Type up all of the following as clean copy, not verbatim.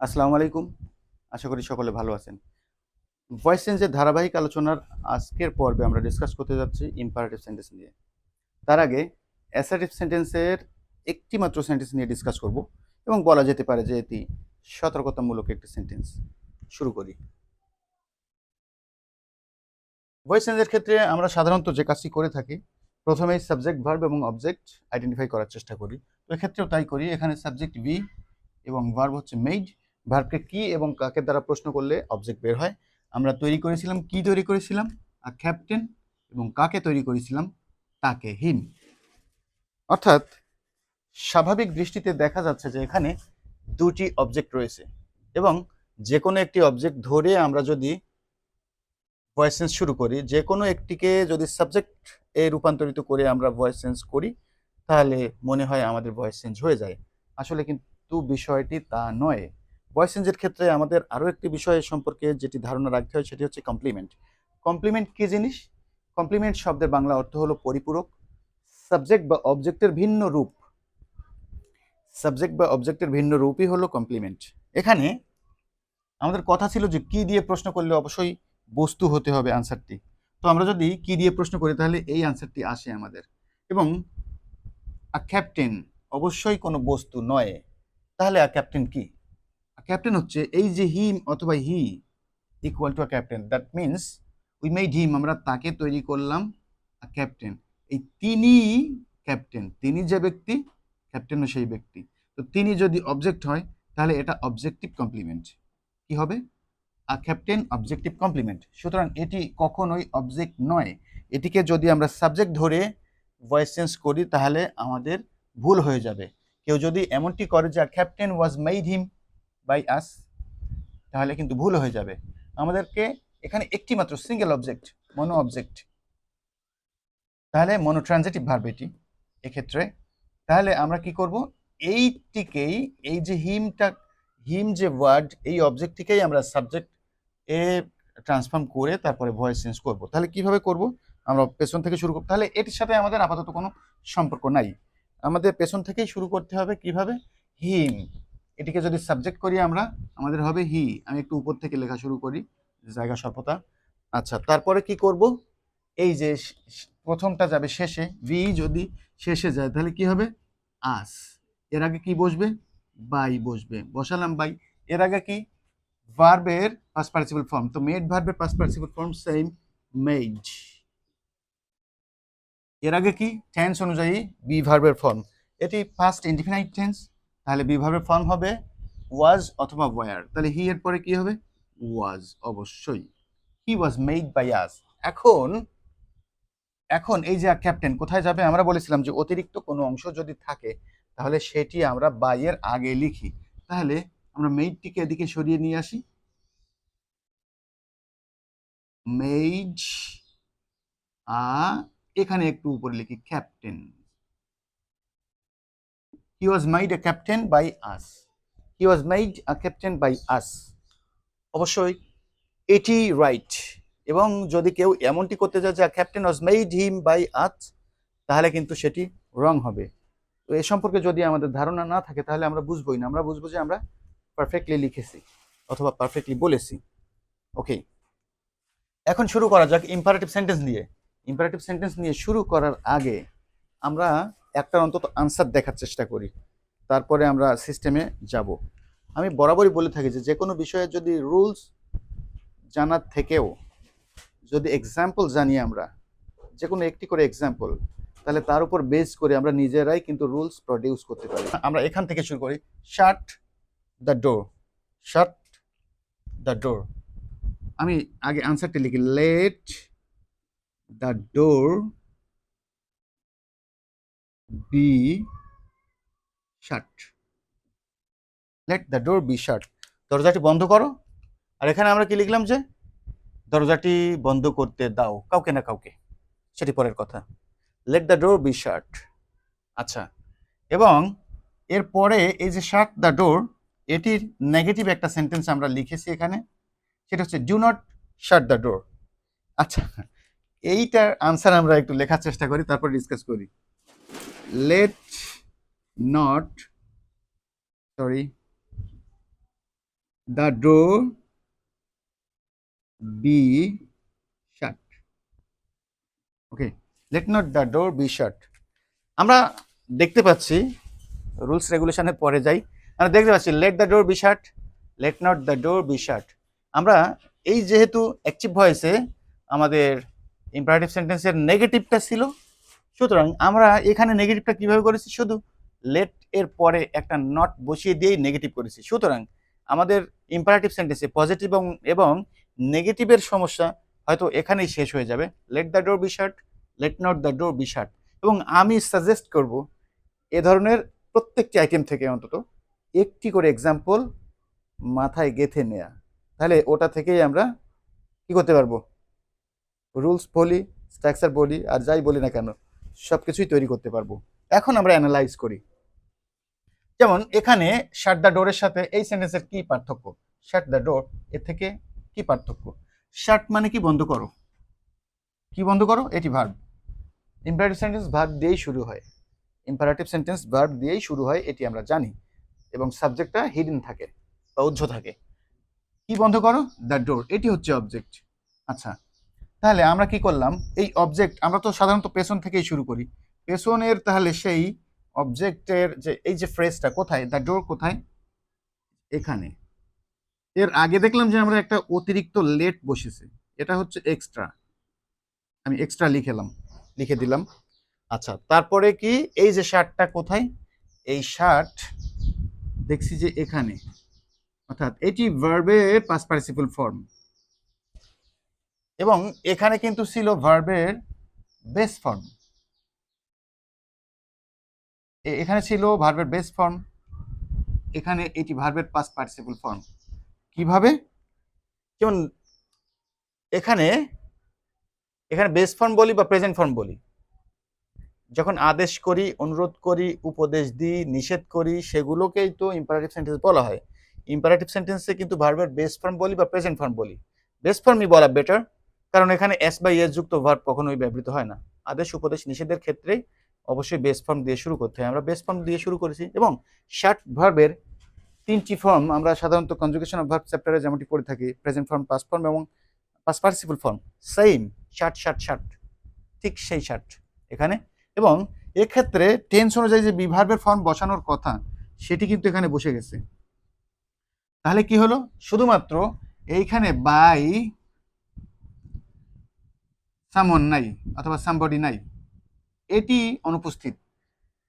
আসসালামু আলাইকুম। আশা করি সকলে ভালো আছেন। ভয়েস চেঞ্জের ধারাবাহিক আলোচনার আজকের পর্বে আমরা ডিসকাস করতে যাচ্ছি ইম্পারেটিভ সেন্টেন্স নিয়ে। তার আগে অ্যাসার্টিভ সেন্টেন্সের একটি মাত্র সেন্টেন্স নিয়ে ডিসকাস করব এবং বলা যেতে পারে যে এটি সতর্কতামূলক একটি সেন্টেন্স। শুরু করি। ভয়েস চেঞ্জের ক্ষেত্রে আমরা সাধারণত যে কাজটি করে থাকি, প্রথমেই সাবজেক্ট, ভার্ব এবং অবজেক্ট আইডেন্টিফাই করার চেষ্টা করি। তো এক্ষেত্রেও তাই করি। এখানে সাবজেক্ট ভি এবং ভার্ব হচ্ছে মেইড। ভার্বকে কি এবং কাকে দ্বারা প্রশ্ন করলে অবজেক্ট বের হয়। আমরা তৈরি করেছিলাম, কি তৈরি করেছিলাম? A captain. এবং কাকে তৈরি করেছিলাম? তাকে, হিম। অর্থাৎ স্বাভাবিক দৃষ্টিতে দেখা যাচ্ছে যে এখানে দুটি অবজেক্ট রয়েছে এবং যে কোনো একটি অবজেক্ট ধরে আমরা যদি ভয়েস চেঞ্জ শুরু করি, যে কোনো একটিকে যদি সাবজেক্ট এ রূপান্তরিত করে আমরা ভয়েস চেঞ্জ করি, তাহলে মনে হয় আমাদের ভয়েস চেঞ্জ হয়ে যায়। আসলে কিন্তু বিষয়টি তা নয়। ভয়েস চেঞ্জের ক্ষেত্রে আমাদের আরও একটি বিষয় সম্পর্কে যেটি ধারণা রাখতে হয় সেটি হচ্ছে কমপ্লিমেন্ট। কমপ্লিমেন্ট কী জিনিস? কমপ্লিমেন্ট শব্দের বাংলা অর্থ হলো পরিপূরক। সাবজেক্ট বা অবজেক্টের ভিন্ন রূপ, সাবজেক্ট বা অবজেক্টের ভিন্ন রূপই হলো কমপ্লিমেন্ট। এখানে আমাদের কথা ছিল যে কি দিয়ে প্রশ্ন করলে অবশ্যই বস্তু হতে হবে আনসারটি। তো আমরা যদি কি দিয়ে প্রশ্ন করি তাহলে এই আনসারটি আসে আমাদের। এবং আ ক্যাপ্টেন অবশ্যই কোনো বস্তু নয়, তাহলে আ ক্যাপ্টেন কি? আ ক্যাপ্টেন হচ্ছে এই যে হিম অথবা he equal to a captain, that means we made him, আমরা তাকে তৈরি করলাম আ ক্যাপ্টেন। এই তিনি ক্যাপ্টেন, তিনি যে ব্যক্তি, ক্যাপ্টেনও সেই ব্যক্তি। তো তিনি যদি অবজেক্ট হয় তাহলে এটা অবজেক্টিভ কমপ্লিমেন্ট। কি হবে? A captain objective complement. সুতরাং এটি কখনোই অবজেক্ট নয়। এটিকে যদি আমরা সাবজেক্ট ধরে ভয়েস চেঞ্জ করি তাহলে আমাদের ভুল হয়ে যাবে। কেউ যদি এমনটি করে যে captain was made him by us, তাহলে কিন্তু ভুল হয়ে যাবে। আমাদেরকে এখানে একটি মাত্র সিঙ্গেল অবজেক্ট, মনো অবজেক্ট, তাহলে মনো ট্রানজিটিভ ভার্ব এটি এক্ষেত্রে। তাহলে আমরা কি করব? এইটিকেই, এই যে হিমটা, হিম যে ওয়ার্ড, এই অবজেক্টটিকেই আমরা সাবজেক্ট এ ট্রান্সফর্ম করে তারপরে ভয়েস চেঞ্জ করব। তাহলে কিভাবে করব? আমরা পেছন থেকে শুরু করব। তাহলে এটির সাথে আমাদের আপাতত কোনো সম্পর্ক নাই। আমাদের পেছন থেকেই শুরু করতে হবে। কিভাবে? হিম, এটিকে যদি সাবজেক্ট করি আমরা, আমাদের হবে হি। আমি একটু উপর থেকে লেখা শুরু করি, জায়গা স্বল্পতা। আচ্ছা, তারপরে কি করব? এই যে প্রথমটা যাবে শেষে, ভি যদি শেষে যায় তাহলে কি হবে? আস। এর আগে কি বসবে? বাই বসবে, বসালাম বাই। এর আগে কি? ভার্বের পাস্ট পার্টিসিপল ফর্ম। তো মেড ভার্বের past participle form same, made. এর আগে কি? টেন্স অনুযায়ী বি ভার্বের ফর্ম। এটি পাস্ট ইনডিফিনাইট টেন্স, তাহলে বি ভার্বের ফর্ম হবে ওয়াজ অথবা ওয়্যার। তাহলে হি এর পরে কি হবে? ওয়াজ, অবশ্যই। হি ওয়াজ মেড বাই আস। এখন এখন এই যে ক্যাপ্টেন কোথায় যাবে? আমরা বলেছিলাম যে অতিরিক্ত কোনো অংশ যদি থাকে তাহলে সেটি আমরা বাই এর আগে লিখি। তাহলে আমরা মেইডটিকে এদিকে সরিয়ে নিয়ে আসি, মেইড, এখানে একটু উপরে লিখি captain. He was made a captain by us, he was made a captain by us. অবশ্যই এটি রাইট। এবং যদি কেউ এমনটি করতে চায় যে captain was made him by us, তাহলে কিন্তু সেটি রং হবে। তো এ সম্পর্কে যদি আমাদের ধারণা না থাকে তাহলে আমরা বুঝবোই না। আমরা বুঝবো যে আমরা পারফেক্টলি লিখেছি অথবা পারফেক্টলি বলেছি। ওকে, এখন শুরু করা যাক ইম্পারেটিভ সেন্টেন্স দিয়ে। ইম্পারেটিভ সেন্টেন্স নিয়ে শুরু করার আগে আমরা একটা অন্তত আনসার দেখার চেষ্টা করি, তারপরে আমরা সিস্টেমে যাব। আমি বরাবরই বলে থাকি যে কোনো বিষয়ে যদি রুলস জানার থেকেও যদি এক্সাম্পল জানি আমরা, যে কোনো একটি করে এক্সাম্পল, তাহলে তার উপর বেস করে আমরা নিজেরাই কিন্তু রুলস প্রডিউস করতে পারি। আমরা এখান থেকে শুরু করি। শাট the door, shut the door. আমি আগে আনসারটি লিখি, let the door be shut, let the door be শাট। দরজাটি বন্ধ করো। আর এখানে আমরা কি লিখলাম? যে দরজাটি বন্ধ করতে দাও কাউকে না কাউকে, সেটি পরের কথা। লেট দ্য ডোর বি শাট। আচ্ছা, এবং এরপরে এই যে শাট দ্য ডোর, এটির নেগেটিভ একটা সেন্টেন্স আমরা লিখেছি এখানে, সেটা হচ্ছে do not shut the door. আচ্ছা, এইটার আনসার আমরা একটু লেখার চেষ্টা করি, তারপর ডিসকাস করি। Let not, sorry, the door be shut. Okay, let not the door be শাট। আমরা দেখতে পাচ্ছি রুলস রেগুলেশনের পরে যাই, আমরা দেখতে পাচ্ছি let the door be shut, let not the door be শাট। আমরা এই যেহেতু অ্যাকটিভ ভয়েসে আমাদের ইম্পারেটিভ সেন্টেন্সের নেগেটিভটা ছিল, সুতরাং আমরা এখানে নেগেটিভটা কিভাবে করেছি, শুধু লেট এর পরে একটা নট বসিয়ে দিয়েই নেগেটিভ করেছি। সুতরাং আমাদের ইম্পারেটিভ সেন্টেন্সে পজিটিভ এবং নেগেটিভের সমস্যা হয়তো এখানেই শেষ হয়ে যাবে। Let the door be shut, let not the door be শাট। এবং আমি সাজেস্ট করব এ ধরনের প্রত্যেকটি আইটেম থেকে অন্তত একটি করে এক্সাম্পল মাথায় গেঁথে নেয়া, তাহলে ওটা থেকেই আমরা কি করতে পারবো, রুলস বলি, স্ট্রাকচার বলি, আর যাই বলি না কেন সব কিছুই তৈরি করতে পারবো। এখন আমরা অ্যানালাইজ করি। যেমন এখানে শাট দ্য ডোরের সাথে এই সেন্টেন্সের কি পার্থক্য, শাট দ্য ডোর এর থেকে কি পার্থক্য। শাট মানে কি, বন্ধ করো। কি বন্ধ করো? এটি ভার্ব। ইম্পারেটিভ সেন্টেন্স ভার্ব দিয়েই শুরু হয়, ইম্পারেটিভ সেন্টেন্স ভার্ব দিয়েই শুরু হয়, এটি আমরা জানি। এবং সাবজেক্টটা হিডেন থাকে বা উজ্জ্ব থাকে। কি বন্ধ করো? দ্য ডোর, এটি হচ্ছে অবজেক্ট। আচ্ছা, তাহলে আমরা কি করলাম, এই অবজেক্ট আমরা তো সাধারণত পেছন থেকেই শুরু করি। পেছনের তাহলে সেই অবজেক্টের যে এই যে ফ্রেজটা কোথায়, দ্য ডোর কোথায়, এখানে। এর আগে দেখলাম যে আমরা একটা অতিরিক্ত লেট বসেছে, এটা হচ্ছে এক্সট্রা, আমি এক্সট্রা লিখে দিলাম। আচ্ছা, তারপরে কি, এই যে শার্টটা কোথায়, এই শার্ট দেখছি যে এখানে, অর্থাৎ এটি ভার্বের পাস্ট পার্টিসিপল ফর্ম। এবং এখানে কিন্তু ছিল ভার্বের বেস ফর্ম, এখানে ছিল ভার্বের বেস ফর্ম, এখানে এটি ভার্বের পাস্ট পার্টিসিপল ফর্ম। কিভাবে? যেমন এখানে বেস ফর্ম বলি বা প্রেজেন্ট ফর্ম বলি, যখন আদেশ করি, অনুরোধ করি, উপদেশ দিই, নিষেধ করি, সেগুলোকেই তো ইম্পারেটিভ সেন্টেন্স বলা হয়। ইম্পারেটিভ সেন্টেন্সে কিন্তু ভার্বের বেস ফর্ম বলি বা প্রেজেন্ট ফর্ম বলি। বেস ফর্মই বলা বেটার, কারণ এখানে এস বা এস যুক্ত ভার্ব কখনোই ব্যবহৃত হয় না। আদেশ, উপদেশ, নিষেধের ক্ষেত্রে অবশ্যই বেস ফর্ম দিয়ে শুরু করতে হয়, আমরা বেস ফর্ম দিয়ে শুরু করেছি। এবং শার্ট ভার্বের তিনটি ফর্ম আমরা সাধারণত কনজুগেশন অফ ভার্ব চ্যাপ্টারে যেমনটি করে থাকি, প্রেজেন্ট ফর্ম, পাস্ট ফর্ম এবং past participle form. Same, shirt shirt shirt, ঠিক সেই শার্ট এখানে। এবং এক্ষেত্রে টেন্স অনুযায়ী যে বিভার্বের ফর্ম বসানোর কথা, সেটি কিন্তু এখানে বসে গেছে। তাহলে কি হলো, শুধুমাত্র এইখানে বাই সামওয়ান নাই অথবা সামবডি নাই, এটি অনুপস্থিত।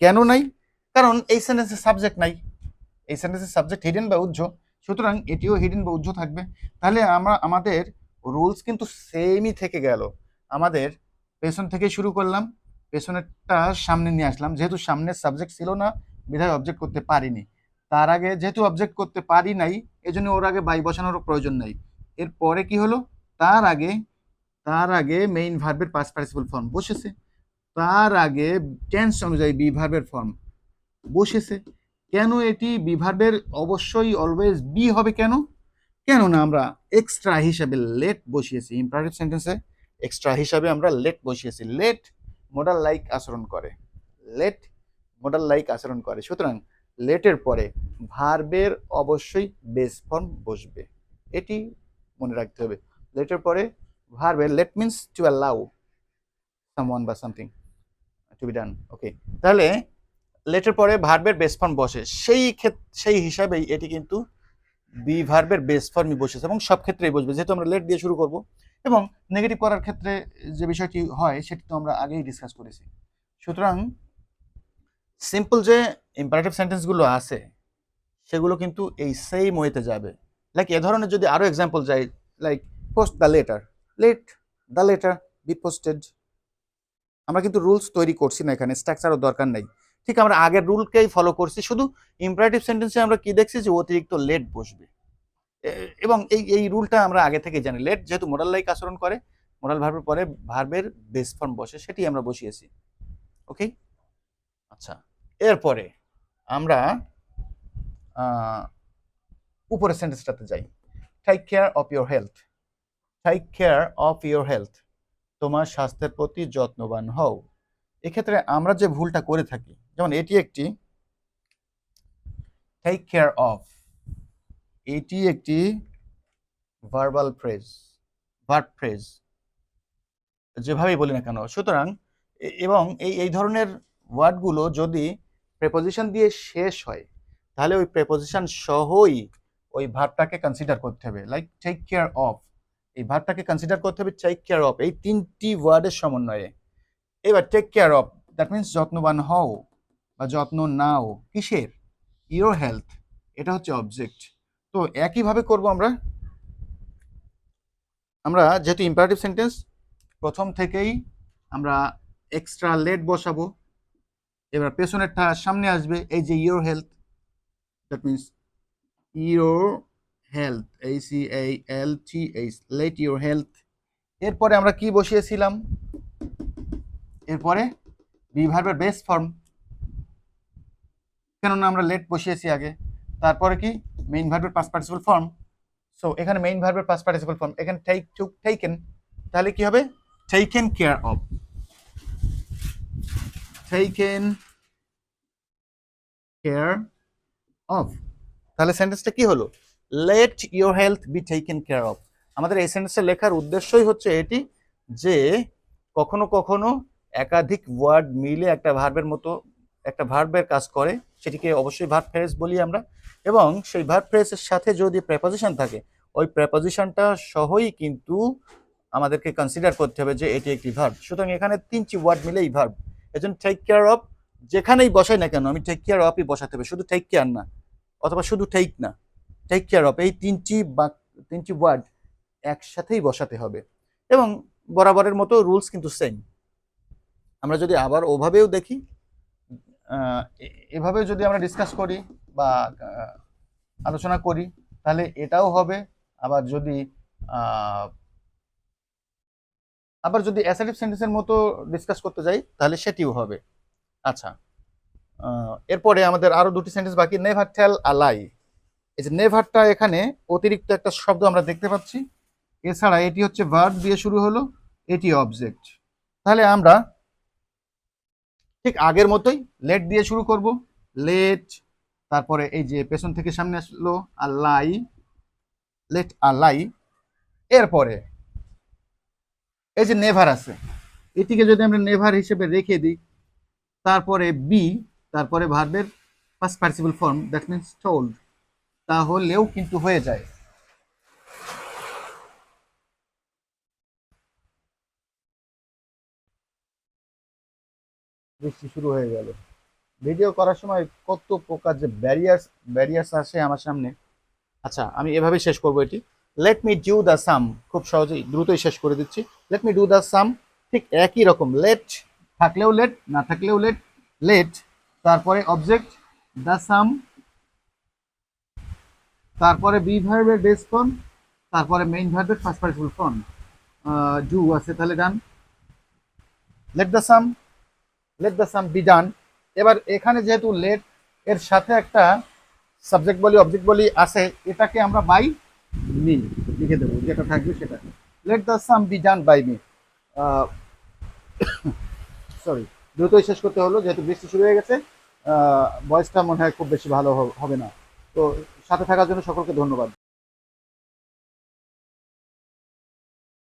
কেন নাই? কারণ এই সেন্টেন্সের সাবজেক্ট নাই, এই সেন্টেন্সের সাবজেক্ট হিডেন বা উজ্জ্ব, সুতরাং এটিও হিডেন বা উজ্জ্ব থাকবে। তাহলে আমাদের রুলস কিন্তু সেমই থেকে গেল। আমাদের পেছন থেকে শুরু করলাম, পেছনেরটা সামনে নিয়ে আসলাম, যেহেতু সামনের সাবজেক্ট ছিল না বিধায় অবজেক্ট করতে পারিনি। তার আগে যেহেতু অবজেক্ট করতে পারি নাই, এজন্য ওর আগে বাই বসানোরও প্রয়োজন নাই। এরপরে কি হলো, তার আগে মেইন ভার্বের পাস্ট পার্টিসিপল ফর্ম বসেছে, তার আগে টেন্স অনুযায়ী বি ভার্বের ফর্ম বসেছে। কেন এটি বি ভার্বের অবশ্যই অলওয়েজ বি হবে? কেননা আমরা এক্সট্রা হিসাবে লেট বসিয়েছি, ইম্পারেটিভ সেন্টেন্সে এক্সট্রা হিসাবে আমরা লেট বসিয়েছি। লেট মডাল লাইক আচরণ করে, লেট মডাল লাইক আচরণ করে, সুতরাং লেটের পরে ভার্বের অবশ্যই বেস ফর্ম বসবে, এটি মনে রাখতে হবে। লেটের পরে ভার্বের, let means to allow someone বা something to be done. Okay, তাহলে লেটের পরে ভার্বের বেস ফর্ম বসে, সেই হিসাবেই এটি কিন্তু বি ভার্বের বেস ফর্মই বসেছে এবং সব ক্ষেত্রেই বসবে, যেহেতু আমরা লেট দিয়ে শুরু করব। এবং নেগেটিভ করার ক্ষেত্রে যে বিষয়টি হয় সেটি তো আমরা আগেই ডিসকাস করেছি। সুতরাং সিম্পল যে ইম্পারেটিভ সেন্টেন্সগুলো আছে সেগুলো কিন্তু এই সেম ওয়েতে যাবে। লাইক এ ধরনের যদি আরো এক্সাম্পল যাই, like post the letter, let the letter be posted. আমরা কিন্তু রুলস তৈরি করছি না, এখানে স্ট্রাকচারও দরকার নাই, ঠিক আমরা আগের রুলকেই ফলো করছি। শুধু ইম্পারেটিভ সেন্টেন্সে আমরা কি দেখছি যে অতিরিক্ত লেট বসবে, এবং এই রুলটা আমরা আগে থেকে জানি। লেট যেহেতু মোডাল লাইক আচরণ করে, মোডাল ভার্বের পরে ভার্বের বেস ফর্ম বসে, সেটি আমরা বসিয়েছি। ওকে, আচ্ছা, এরপরে আমরা উপরের সেন্টেন্সটাতে যাই। Take care of your health, take care of your health, তোমার স্বাস্থ্যের প্রতি যত্নবান হও। এক্ষেত্রে আমরা যে ভুলটা করে থাকি, যেমন এটি একটি টেক কেয়ার অফ, এটি একটি ভার্বাল ফ্রেজ, ভার্ব ফ্রেজ, যেভাবেই বলি না কেন। সুতরাং এবং এই ধরনের ওয়ার্ডগুলো যদি প্রেপোজিশন দিয়ে শেষ হয়, তাহলে ওই প্রেপোজিশন সহই ওই ভার্বটাকে কনসিডার করতে হবে। লাইক টেক কেয়ার অফ, এই ভার্বটাকে কনসিডার করতে হবে টেক কেয়ার অফ, এই তিনটি ওয়ার্ডের সমন্বয়ে। এবার take care of, that means যত্নবান হও বা যত্ন নাও, কিসের? ইওর হেলথ, এটা হচ্ছে অবজেক্ট। তো একইভাবে করব আমরা যেহেতু ইম্পারেটিভ সেন্টেন্স, প্রথম থেকেই আমরা এক্সট্রা লেট বসাবো। এবার পেছনেরটা সামনে আসবে, এই যে your health, that means your health, ACALTH, let your health. এরপরে আমরা কি বসিয়েছিলাম? এরপরে বি ভার্বের বেস ফর্ম, কেননা আমরা লেট বসিয়েছি আগে। তারপরে কি? মেইন ভার্বের পাস্ট পার্টিসিপল ফর্ম। সো এখানে মেইন ভার্বের পাস্ট পার্টিসিপল ফর্ম, এখানে টেক, টুক, টেকেন, তাহলে কি হবে? Taken care of, taken care of. তাহলে সেন্টেন্সটা কি হলো? Let your health be taken care of. আমাদের এই সেন্টেন্সটা লেখার উদ্দেশ্যই হচ্ছে এটি, যে কখনো কখনো একাধিক ওয়ার্ড মিলে একটা ভার্বের মতো একটা ভার্বের কাজ করে, সেটিকে অবশ্যই ভার্ব ফ্রেজ বলি আমরা। এবং সেই ভার্ব ফ্রেজের সাথে যদি প্রেপোজিশন থাকে, ওই প্রেপোজিশনটা সহই কিন্তু আমাদেরকে কনসিডার করতে হবে যে এটি একটি ভার্ব। সুতরাং এখানে তিনটি ওয়ার্ড মিলেই ভার্ব। এজন্য টেক কেয়ার অফ যেখানেই বসাই না কেন, আমি টেক কেয়ার অফই বসাতে হবে, শুধু টেক কেয়ার না, অথবা শুধু টেক না, টেক কেয়ার অফ, এই তিনটি ওয়ার্ড একসাথেই বসাতে হবে। এবং বরাবরের মতো রুলস কিন্তু সেম। আমরা যদি আবার ওভাবেও দেখি, এভাবে যদি আমরা ডিসকাস করি বা আলোচনা করি, তাহলে এটাও হবে। আবার যদি অ্যাসার্টিভ সেন্টেন্সের মতো ডিসকাস করতে যাই, তাহলে সেটিও হবে। আচ্ছা, এরপরে আমাদের আরো দুটি সেন্টেন্স বাকি। নেভার টেল আ লাই, এই যে নেভারটা, এখানে অতিরিক্ত একটা শব্দ আমরা দেখতে পাচ্ছি। এছাড়া এটি হচ্ছে ভার্ব দিয়ে শুরু হলো, এটি অবজেক্ট। তাহলে আমরা ঠিক আগের মতোই লেট দিয়ে শুরু করব, লেট, তারপরে এই যে পেছন থেকে সামনে আসলো আ লাই, লেট আ লাই। এরপরে এই যে নেভার আছে, এটিকে যদি আমরা নেভার হিসেবে রেখে দিই, তারপরে বি, তারপরে ভার্বের first participle form, that means told, তাহলেও কিন্তু হয়ে যায়। বৃষ্টি শুরু হয়ে গেল। ভিডিও করার সময় কত প্রকার যে ব্যারিয়ার্স আসে আমার সামনে। আচ্ছা, আমি এভাবেই শেষ করবো এটি। Let me do the sum, খুব সহজেই দ্রুতই শেষ করে দিচ্ছি। Let me do the sum, ঠিক একই রকম, লেট থাকলেও লেট, না থাকলেও লেট, লেট, তারপরে অবজেক্ট দ্য সাম, তারপরে বি ভার্বের বেস ফর্ম, তারপরে মেইন ভার্বের ফার্স্ট পার্টিসিপল ফর্ম, ডু আছে, তাহলে done. Let the sum, let the sum be done. এবার এখানে যেহেতু লেট এর সাথে একটা সাবজেক্ট বলি অবজেক্ট বলি আছে, এটাকে আমরা বাই মি লিখে দেবো, যেটা থাকবে সেটা। Let the sum be done by me. Sorry, দ্রুতই শেষ করতে হলো যেহেতু বৃষ্টি শুরু হয়ে গেছে। ভয়েসটা মনে হয় খুব বেশি ভালো হবে না। তো সাথে থাকার জন্য সকলকে ধন্যবাদ।